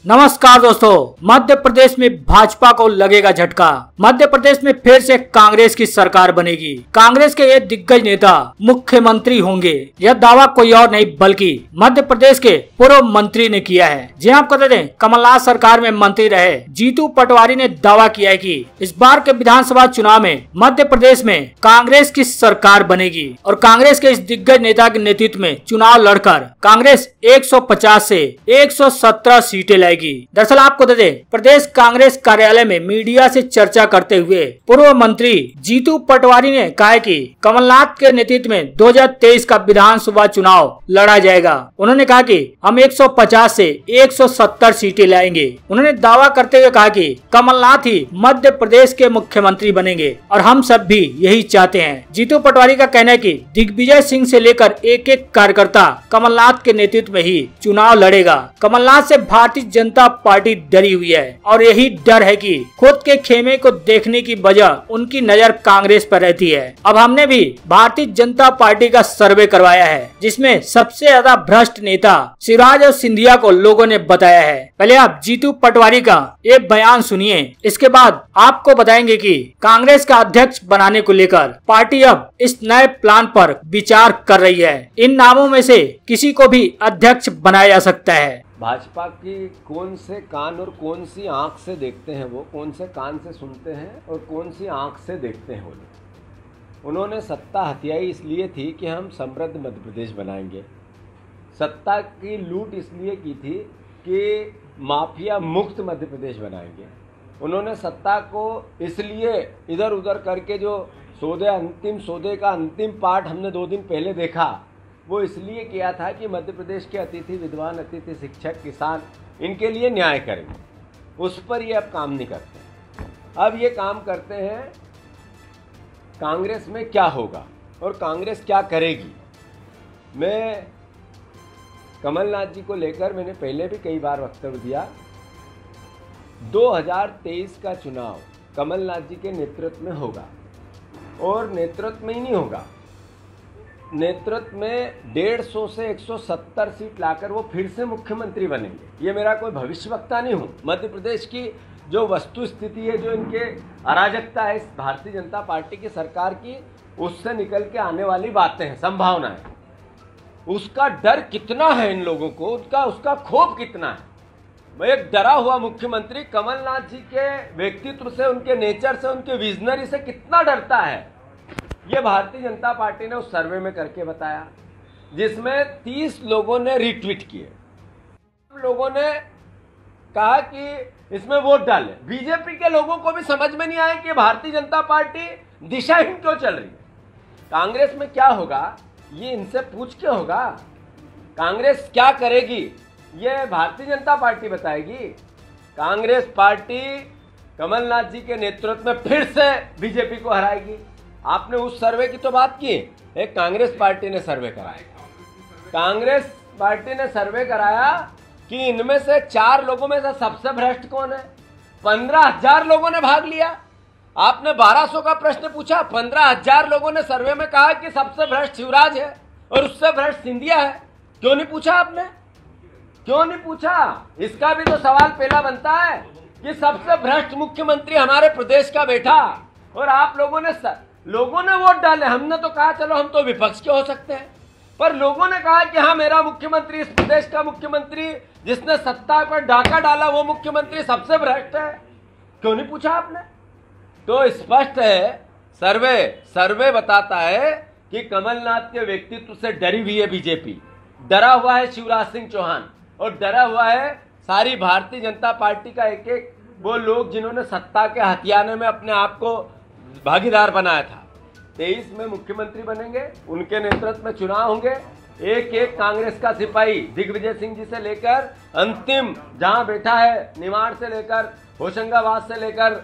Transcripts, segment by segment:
नमस्कार दोस्तों, मध्य प्रदेश में भाजपा को लगेगा झटका। मध्य प्रदेश में फिर से कांग्रेस की सरकार बनेगी। कांग्रेस के ये दिग्गज नेता मुख्यमंत्री होंगे। यह दावा कोई और नहीं बल्कि मध्य प्रदेश के पूर्व मंत्री ने किया है। जी आपको बता दें, कमलनाथ सरकार में मंत्री रहे जीतू पटवारी ने दावा किया है कि इस बार के विधानसभा चुनाव में मध्य प्रदेश में कांग्रेस की सरकार बनेगी और कांग्रेस के इस दिग्गज नेता के नेतृत्व में चुनाव लड़कर कांग्रेस 150 से 117 सीटें लाएगी। दरअसल आपको बता दें, प्रदेश कांग्रेस कार्यालय में मीडिया से चर्चा करते हुए पूर्व मंत्री जीतू पटवारी ने कहा कि कमलनाथ के नेतृत्व में 2023 का विधानसभा चुनाव लड़ा जाएगा। उन्होंने कहा कि हम 150 से 170 सीटें लाएंगे। उन्होंने दावा करते हुए कहा कि कमलनाथ ही मध्य प्रदेश के मुख्यमंत्री बनेंगे और हम सब भी यही चाहते हैं। जीतू पटवारी का कहना है कि दिग्विजय सिंह से लेकर एक एक कार्यकर्ता कमलनाथ के नेतृत्व में ही चुनाव लड़ेगा। कमलनाथ से भारतीय जनता पार्टी डरी हुई है और यही डर है कि खुद के खेमे को देखने की वजह उनकी नजर कांग्रेस पर रहती है। अब हमने भी भारतीय जनता पार्टी का सर्वे करवाया है जिसमें सबसे ज्यादा भ्रष्ट नेता शिवराज और सिंधिया को लोगों ने बताया है। पहले आप जीतू पटवारी का ये बयान सुनिए, इसके बाद आपको बताएंगे कि कांग्रेस का अध्यक्ष बनाने को लेकर पार्टी अब इस नए प्लान पर विचार कर रही है। इन नामों में से किसी को भी अध्यक्ष बनाया जा सकता है। भाजपा की कौन से कान और कौन सी आंख से देखते हैं, वो कौन से कान से सुनते हैं और कौन सी आंख से देखते हैं वो लोग। उन्होंने सत्ता हथियाई इसलिए थी कि हम समृद्ध मध्य प्रदेश बनाएंगे। सत्ता की लूट इसलिए की थी कि माफिया मुक्त मध्य प्रदेश बनाएंगे। उन्होंने सत्ता को इसलिए इधर उधर करके जो अंतिम सौदे का अंतिम पार्ट हमने 2 दिन पहले देखा, वो इसलिए किया था कि मध्य प्रदेश के अतिथि विद्वान, अतिथि शिक्षक, किसान, इनके लिए न्याय करेंगे। उस पर ये अब काम नहीं करते। अब ये काम करते हैं कांग्रेस में क्या होगा और कांग्रेस क्या करेगी। मैं कमलनाथ जी को लेकर मैंने पहले भी कई बार वक्तव्य दिया। 2023 का चुनाव कमलनाथ जी के नेतृत्व में होगा और नेतृत्व में ही नहीं होगा, नेतृत्व में 150 से 170 सीट लाकर वो फिर से मुख्यमंत्री बनेंगे। ये मेरा कोई भविष्यवक्ता नहीं हूँ। मध्य प्रदेश की जो वस्तु स्थिति है, जो इनके अराजकता है इस भारतीय जनता पार्टी की सरकार की, उससे निकल के आने वाली बातें हैं, संभावनाएं। उसका डर कितना है इन लोगों को, उसका क्षोभ कितना है। एक डरा हुआ मुख्यमंत्री कमलनाथ जी के व्यक्तित्व से, उनके नेचर से, उनके विजनरी से कितना डरता है, ये भारतीय जनता पार्टी ने उस सर्वे में करके बताया, जिसमें 30 लोगों ने रिट्वीट किए। लोगों ने कहा कि इसमें वोट डालें। बीजेपी के लोगों को भी समझ में नहीं आया कि भारतीय जनता पार्टी दिशाहीन क्यों चल रही है। कांग्रेस में क्या होगा ये इनसे पूछ के होगा। कांग्रेस क्या करेगी ये भारतीय जनता पार्टी बताएगी। कांग्रेस पार्टी कमलनाथ जी के नेतृत्व में फिर से बीजेपी को हराएगी। आपने उस सर्वे की तो बात की, एक कांग्रेस पार्टी ने सर्वे कराया। कांग्रेस पार्टी ने सर्वे कराया कि इनमें से 4 लोगों में से सबसे भ्रष्ट कौन है। 15,000 लोगों ने भाग लिया। आपने 1200 का प्रश्न पूछा, 15,000 लोगों ने सर्वे में कहा कि सबसे भ्रष्ट शिवराज है और उससे भ्रष्ट सिंधिया है। क्यों नहीं पूछा आपने? क्यों नहीं पूछा? इसका भी तो सवाल पहला बनता है कि सबसे भ्रष्ट मुख्यमंत्री हमारे प्रदेश का बैठा और आप लोगों ने वोट डाले। हमने तो कहा चलो हम तो विपक्ष के हो सकते हैं, पर लोगों ने कहा कि हाँ, मेरा मुख्यमंत्री, इस प्रदेश का मुख्यमंत्री जिसने सत्ता पर डाका डाला, वो मुख्यमंत्री सबसे भ्रष्ट है। क्यों नहीं पूछा आपने? तो स्पष्ट है, सर्वे बताता है कि कमलनाथ के व्यक्तित्व से डरी हुई है बीजेपी, डरा हुआ है शिवराज सिंह चौहान और डरा हुआ है सारी भारतीय जनता पार्टी का एक एक वो लोग जिन्होंने सत्ता के हथियाने में अपने आप को भागीदार बनाया था। 23 में मुख्यमंत्री बनेंगे, उनके नेतृत्व में चुनाव होंगे। एक एक कांग्रेस का सिपाही दिग्विजय सिंह जी से लेकर अंतिम जहां बैठा है, निमाड़ से लेकर होशंगाबाद से लेकर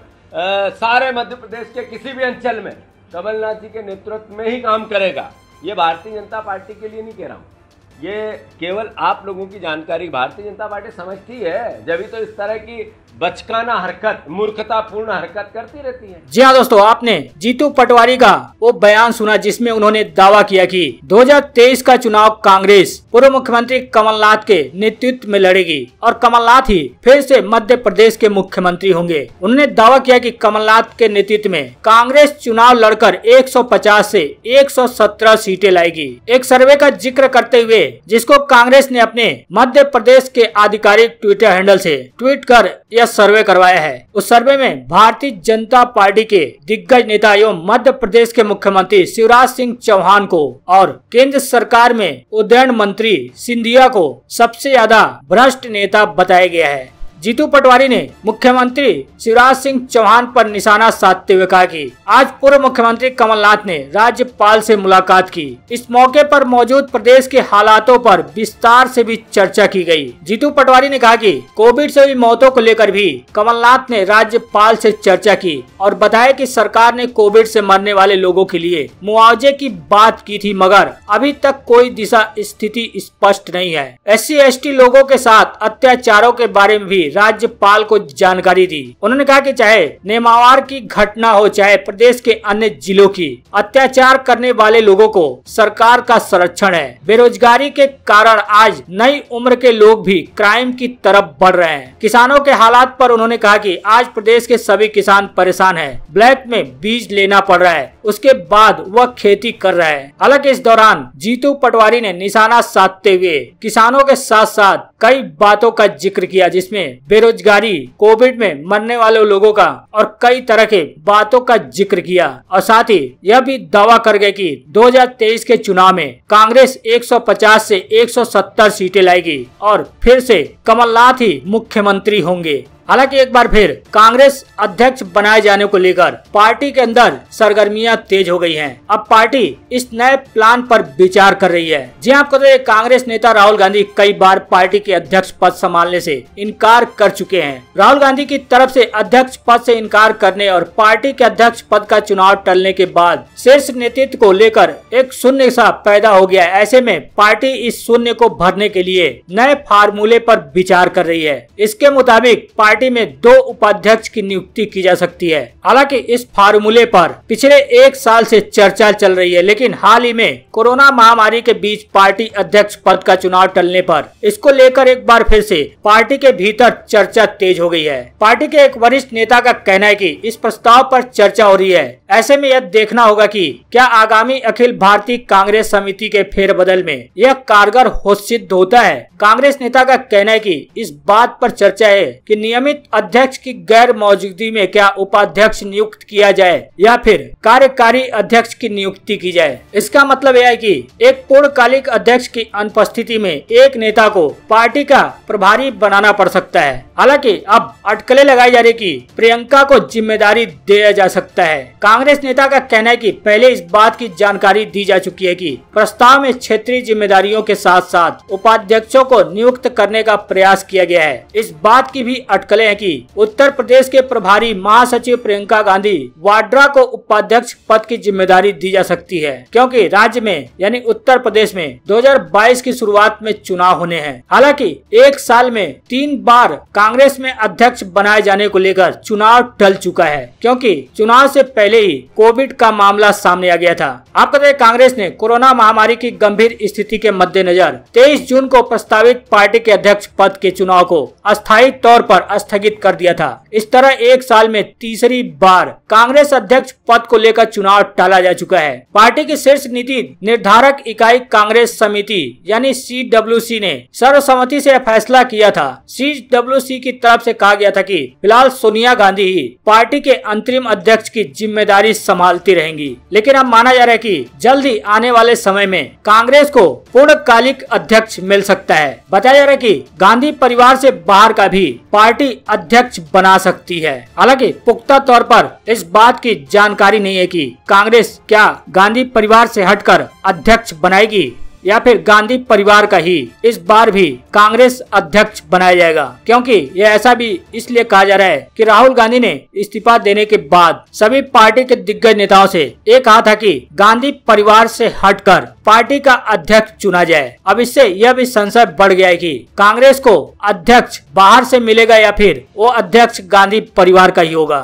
सारे मध्य प्रदेश के किसी भी अंचल में कमलनाथ जी के नेतृत्व में ही काम करेगा। ये भारतीय जनता पार्टी के लिए नहीं कह रहा हूं, ये केवल आप लोगों की जानकारी भारतीय जनता पार्टी समझती है, जब तो इस तरह की बचकाना हरकत, मूर्खतापूर्ण हरकत करती रहती है। जी हाँ दोस्तों, आपने जीतू पटवारी का वो बयान सुना जिसमें उन्होंने दावा किया कि 2023 का चुनाव कांग्रेस पूर्व मुख्यमंत्री कमलनाथ के नेतृत्व में लड़ेगी और कमलनाथ ही फिर से मध्य प्रदेश के मुख्यमंत्री होंगे। उन्होंने दावा किया कि कमलनाथ के नेतृत्व में कांग्रेस चुनाव लड़कर 150 से 117 सीटें लाएगी। एक सर्वे का जिक्र करते हुए जिसको कांग्रेस ने अपने मध्य प्रदेश के आधिकारिक ट्विटर हैंडल से ट्वीट कर यह सर्वे करवाया है। उस सर्वे में भारतीय जनता पार्टी के दिग्गज नेता एवं मध्य प्रदेश के मुख्यमंत्री शिवराज सिंह चौहान को और केंद्र सरकार में उड्डयन मंत्री सिंधिया को सबसे ज्यादा भ्रष्ट नेता बताया गया है। जीतू पटवारी ने मुख्यमंत्री शिवराज सिंह चौहान पर निशाना साधते हुए कहा कि आज पूर्व मुख्यमंत्री कमलनाथ ने राज्यपाल से मुलाकात की। इस मौके पर मौजूद प्रदेश के हालातों पर विस्तार से भी चर्चा की गई। जीतू पटवारी ने कहा कि कोविड से हुई मौतों को लेकर भी कमलनाथ ने राज्यपाल से चर्चा की और बताया कि सरकार ने कोविड से मरने वाले लोगों के लिए मुआवजे की बात की थी, मगर अभी तक कोई दिशा स्थिति स्पष्ट नहीं है। SC/ST लोगों के साथ अत्याचारों के बारे में भी राज्यपाल को जानकारी दी। उन्होंने कहा कि चाहे नेमावर की घटना हो चाहे प्रदेश के अन्य जिलों की, अत्याचार करने वाले लोगों को सरकार का संरक्षण है। बेरोजगारी के कारण आज नई उम्र के लोग भी क्राइम की तरफ बढ़ रहे हैं। किसानों के हालात पर उन्होंने कहा कि आज प्रदेश के सभी किसान परेशान हैं। ब्लैक में बीज लेना पड़ रहा है, उसके बाद वह खेती कर रहा है। हालांकि इस दौरान जीतू पटवारी ने निशाना साधते हुए किसानों के साथ साथ कई बातों का जिक्र किया, जिसमें बेरोजगारी, कोविड में मरने वाले लोगों का और कई तरह के बातों का जिक्र किया और साथ ही यह भी दावा कर गए कि 2023 के चुनाव में कांग्रेस 150 से 170 सीटें लाएगी और फिर से कमलनाथ ही मुख्यमंत्री होंगे। हालांकि एक बार फिर कांग्रेस अध्यक्ष बनाए जाने को लेकर पार्टी के अंदर सरगर्मियां तेज हो गई हैं। अब पार्टी इस नए प्लान पर विचार कर रही है। जी आपको तो कांग्रेस नेता राहुल गांधी कई बार पार्टी के अध्यक्ष पद संभालने से इनकार कर चुके हैं। राहुल गांधी की तरफ से अध्यक्ष पद से इनकार करने और पार्टी के अध्यक्ष पद का चुनाव टलने के बाद शीर्ष नेतृत्व को लेकर एक शून्य सा पैदा हो गया है। ऐसे में पार्टी इस शून्य को भरने के लिए नए फार्मूले पर विचार कर रही है। इसके मुताबिक पार्टी में 2 उपाध्यक्ष की नियुक्ति की जा सकती है। हालांकि इस फार्मूले पर पिछले 1 साल से चर्चा चल रही है, लेकिन हाल ही में कोरोना महामारी के बीच पार्टी अध्यक्ष पद का चुनाव टलने पर इसको लेकर एक बार फिर से पार्टी के भीतर चर्चा तेज हो गई है। पार्टी के एक वरिष्ठ नेता का कहना है कि इस प्रस्ताव पर चर्चा हो रही है। ऐसे में यह देखना होगा कि क्या आगामी अखिल भारतीय कांग्रेस समिति के फेरबदल में यह कारगर हो सिद्ध होता है। कांग्रेस नेता का कहना है कि इस बात पर चर्चा है कि नियमित अध्यक्ष की गैर मौजूदगी में क्या उपाध्यक्ष नियुक्त किया जाए या फिर कार्यकारी अध्यक्ष की नियुक्ति की जाए। इसका मतलब यह है कि एक पूर्णकालिक अध्यक्ष की अनुपस्थिति में एक नेता को पार्टी का प्रभारी बनाना पड़ सकता है। हालांकि अब अटकलें लगाई जा रही कि प्रियंका को जिम्मेदारी दिया जा सकता है। कांग्रेस नेता का कहना है कि पहले इस बात की जानकारी दी जा चुकी है कि प्रस्ताव में क्षेत्रीय जिम्मेदारियों के साथ साथ उपाध्यक्षों को नियुक्त करने का प्रयास किया गया है। इस बात की भी अटकलें हैं कि उत्तर प्रदेश के प्रभारी महासचिव प्रियंका गांधी वाड्रा को उपाध्यक्ष पद की जिम्मेदारी दी जा सकती है, क्योंकि राज्य में यानी उत्तर प्रदेश में 2022 की शुरुआत में चुनाव होने हैं। हालांकि 1 साल में 3 बार कांग्रेस में अध्यक्ष बनाए जाने को लेकर चुनाव टल चुका है, क्योंकि चुनाव से पहले ही कोविड का मामला सामने आ गया था। आपको तो कांग्रेस ने कोरोना महामारी की गंभीर स्थिति के मद्देनजर 23 जून को प्रस्तावित पार्टी के अध्यक्ष पद के चुनाव को अस्थायी तौर पर स्थगित कर दिया था। इस तरह 1 साल में तीसरी बार कांग्रेस अध्यक्ष पद को लेकर चुनाव टाला जा चुका है। पार्टी की शीर्ष नीति निर्धारक इकाई कांग्रेस समिति यानी CWC ने सर्वसम्मति से फैसला किया था। CWC की तरफ से कहा गया था कि फिलहाल सोनिया गांधी ही पार्टी के अंतरिम अध्यक्ष की जिम्मेदारी संभालती रहेंगी, लेकिन अब माना जा रहा है कि जल्द ही आने वाले समय में कांग्रेस को पूर्णकालिक अध्यक्ष मिल सकता है। बताया जा रहा है कि गांधी परिवार से बाहर का भी पार्टी अध्यक्ष बना सकती है। हालांकि पुख्ता तौर पर इस बात की जानकारी नहीं है कि कांग्रेस क्या गांधी परिवार से हटकर अध्यक्ष बनाएगी या फिर गांधी परिवार का ही इस बार भी कांग्रेस अध्यक्ष बनाया जाएगा, क्योंकि यह ऐसा भी इसलिए कहा जा रहा है कि राहुल गांधी ने इस्तीफा देने के बाद सभी पार्टी के दिग्गज नेताओं से ये कहा था कि गांधी परिवार से हटकर पार्टी का अध्यक्ष चुना जाए। अब इससे यह भी संशय बढ़ गया है कि कांग्रेस को अध्यक्ष बाहर से मिलेगा या फिर वो अध्यक्ष गांधी परिवार का ही होगा।